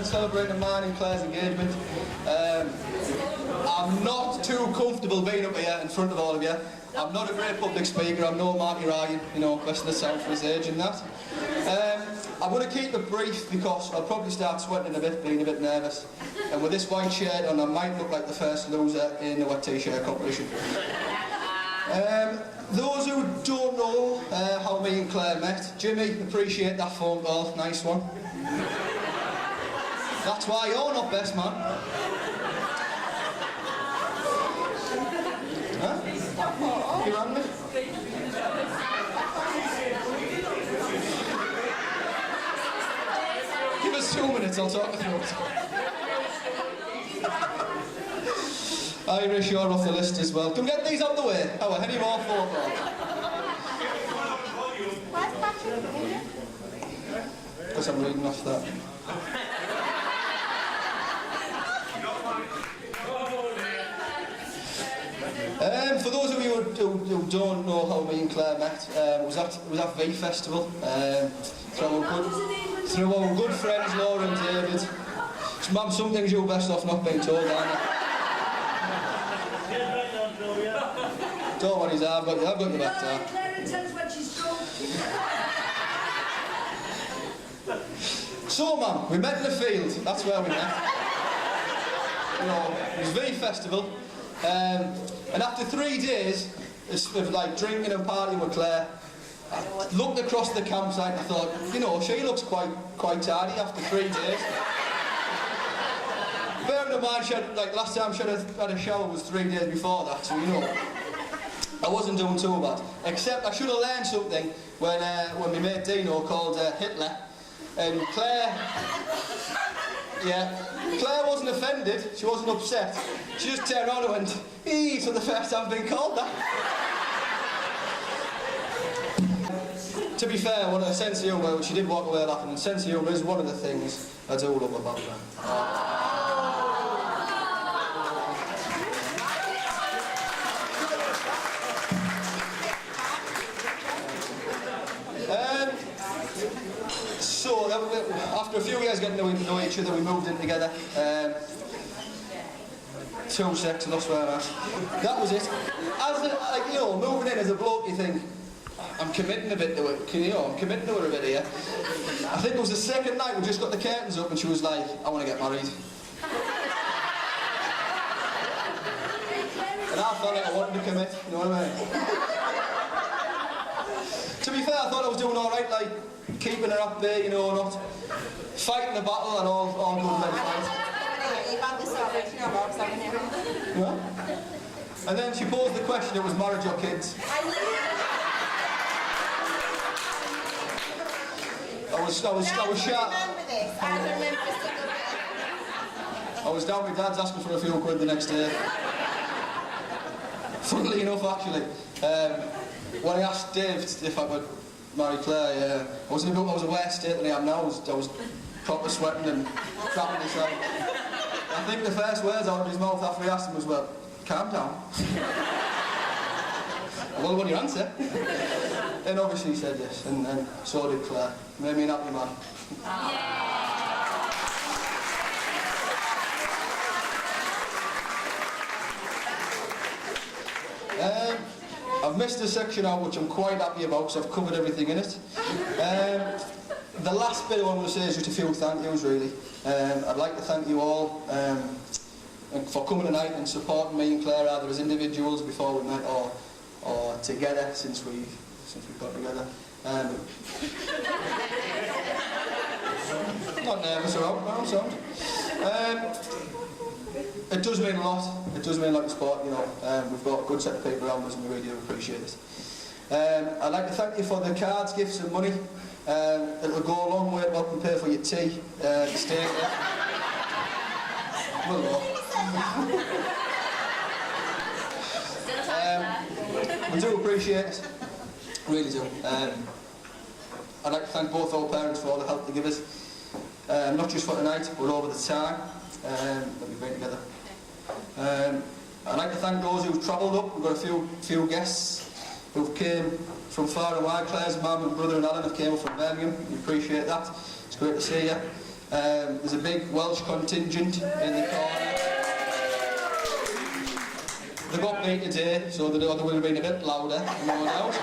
celebrating mine and Claire's engagement. I'm not too comfortable being up here in front of all of you. I'm not a great public speaker, I'm no Marty Ryan, you know, best of the South for his age and that. I'm going to keep it brief because I'll probably start sweating a bit, being a bit nervous. And with this white shirt on, I might look like the first loser in the wet t-shirt competition. Those who don't know how me and Claire met, Jimmy, appreciate that phone call, nice one. That's why you're not best man. Huh? You rang me? Give us 2 minutes, I'll talk through it. Irish, you're off the list as well. Come get these out of the way. Oh, any more phone calls? Because I'm reading off that. For those of you who don't know how me and Claire met, it was at V Festival. Through our good friends Laura and David. Mum, some things you're best off not being told, aren't you? Don't worry, I've got your back there. Claire tells when she's drunk. So, Mum, we met in the field. That's where we met. You know, it was V Festival. And after 3 days of like drinking and partying with Claire, I looked across the campsite and I thought, you know, she looks quite tidy after 3 days. Bearing in mind, like last time she had a shower was 3 days before that, so you know, I wasn't doing too bad. Except I should have learned something when my mate Dino called Hitler, and Claire wasn't offended, she wasn't upset. She just turned around and went, "Eee, for the first time I've been called that." To be fair, one of the sense of humour, she did walk away laughing, and sense of humour is one of the things I do love about her. So, after a few years getting to know each other, we moved in together. 2 seconds, I lost where I'm at. That was it. As you know, moving in as a bloke, you think, I'm committing a bit to it. You know, I'm committing to her a bit here. I think it was the second night we just got the curtains up and she was like, "I want to get married." And I felt like I wanted to commit, you know what I mean? To be fair, I thought I was doing alright, like, keeping her up there, you know, not fighting the battle and all good men fight. Well, and then she posed the question, it was marriage or kids. I was sharp. I was down with Dad's asking for a few quid the next day. Funnily enough, actually, when I asked Dave if I would marry Claire, I was in a worse state than I am now. I was proper sweating and crapping myself. I think the first words out of his mouth after he asked him was, "Well, calm down." "Well, what's your answer?" And obviously he said yes, and so did Claire. Made me an happy man. I've missed a section out which I'm quite happy about because I've covered everything in it. The last bit I want to say is just a few thank yous really. I'd like to thank you all for coming tonight and supporting me and Claire either as individuals before we met or together since we've got together. Not nervous around sound. It does mean a lot. It does mean a lot to sport, you know. We've got a good set of people around us and we really do appreciate it. I'd like to thank you for the cards, gifts and money. It'll go a long way to help and pay for your tea, stay there. We do appreciate it. Really do. I'd like to thank both our parents for all the help they give us. Not just for tonight, but over the time that we've been together. I'd like to thank those who've travelled up. We've got a few guests who've came from far and wide. Claire's mum and brother and Alan have came up from Birmingham. We appreciate that. It's great to see you. There's a big Welsh contingent in the corner. They got me today, so they would have been a bit louder, no doubt.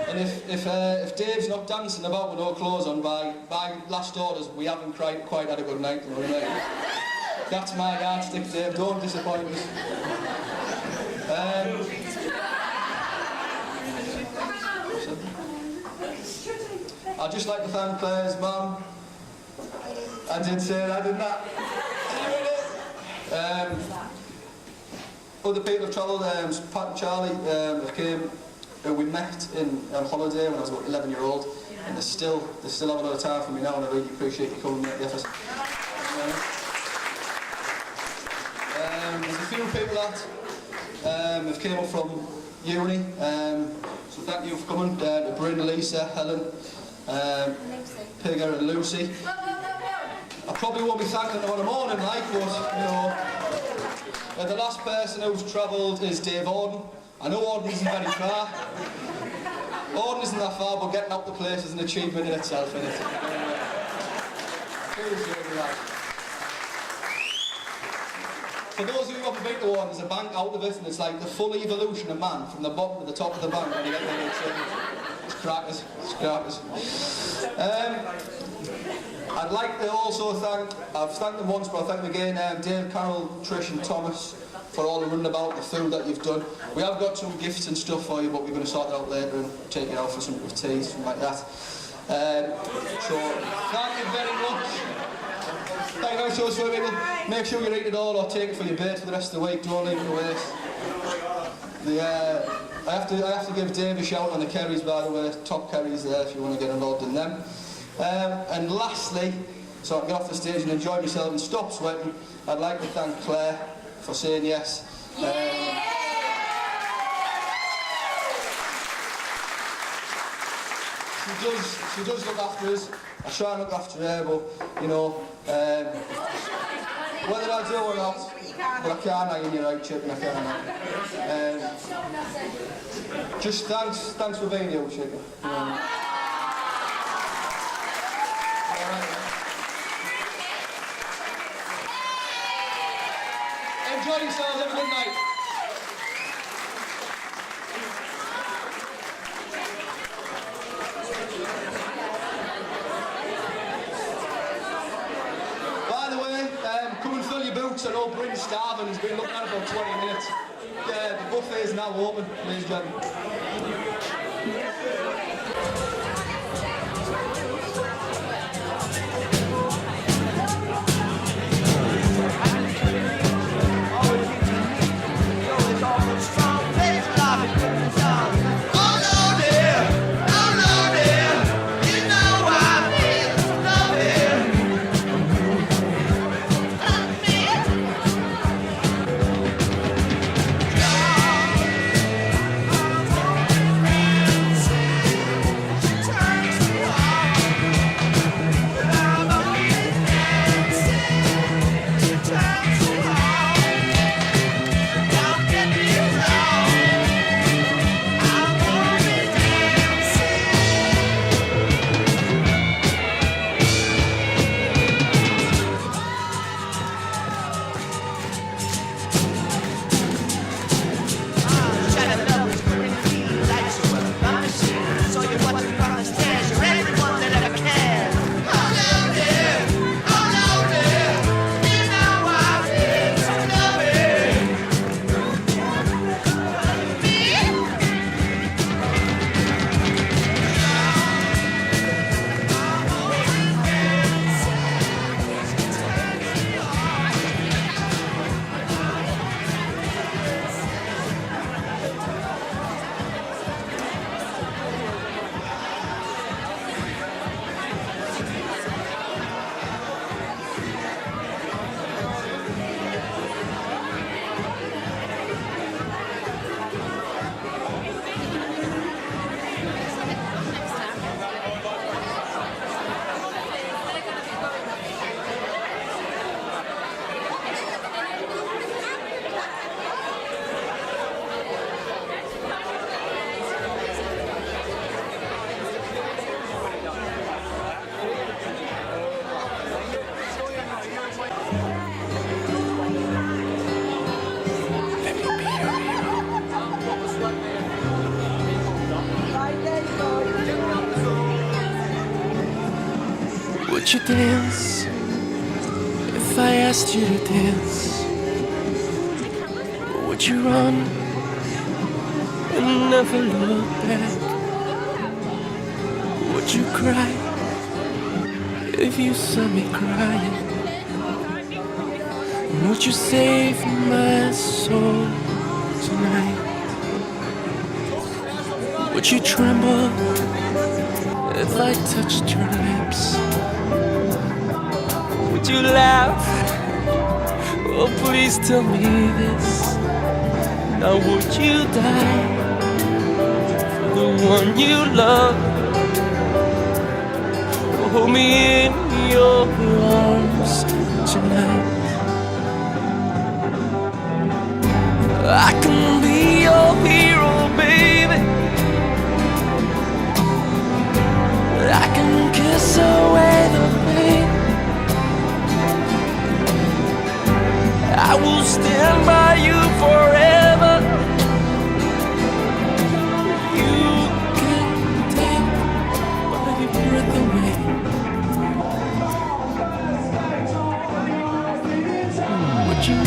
And if Dave's not dancing about with no clothes on by last orders, we haven't quite had a good night. You know what I mean? That's my yardstick, Dave. Don't disappoint us. I'd just like to thank Claire's mum. I did say that, didn't I? Other people have travelled, Pat and Charlie came, we met on holiday when I was about 11-year-old, and they still have a lot of time for me now, and I really appreciate you coming and make the effort. There's a few people that have came up from uni, so thank you for coming, to Bryn, Lisa, Helen, Pigger and Lucy. I probably won't be thanking them on the morning, like, but, you know, the last person who's travelled is Dave Auden. I know Auden isn't very far. Auden isn't that far, but getting out the place is an achievement in itself, isn't it? For those of you who haven't been to one, there's a bank out of it, and it's like the full evolution of man, from the bottom to the top of the bank when you get there. It's crackers, it's crackers. I'd like to also I've thanked them once, but I'll thank them again, Dave, Carol, Trish and Thomas, for all the runabout, the food that you've done. We have got some gifts and stuff for you, but we're going to sort it out later and take it out for some tea, something like that. So, thank you very much. Thank you very much, so people. Make sure you eat it all or take it for your bed for the rest of the week. Don't leave it to waste. I have to give Dave a shout on the Kerrys, by the way. Top Kerrys there if you want to get involved in them. And lastly, so I can get off the stage and enjoy myself and stop sweating, I'd like to thank Claire for saying yes. She does look after us. I try and look after her, but, you know, whether I do or not, but I can't, in your right, Chip, and I can't. Just thanks for being here, Chip. Enjoy yourselves, have a good night. By the way, come and fill your boots. I know Bryn's starving, he's been looking at it for 20 minutes. The buffet is now open, ladies and gentlemen. Would you dance if I asked you to dance? Would you run and never look back? Would you cry if you saw me crying? Would you save my soul tonight? Would you tremble if I touched your lips? Would you laugh? Oh, please tell me this. Now would you die for the one you love? Hold me in your arms tonight. I can be your hero, baby. I can kiss away the pain. I will stand by you forever. You can take my breath away. Would you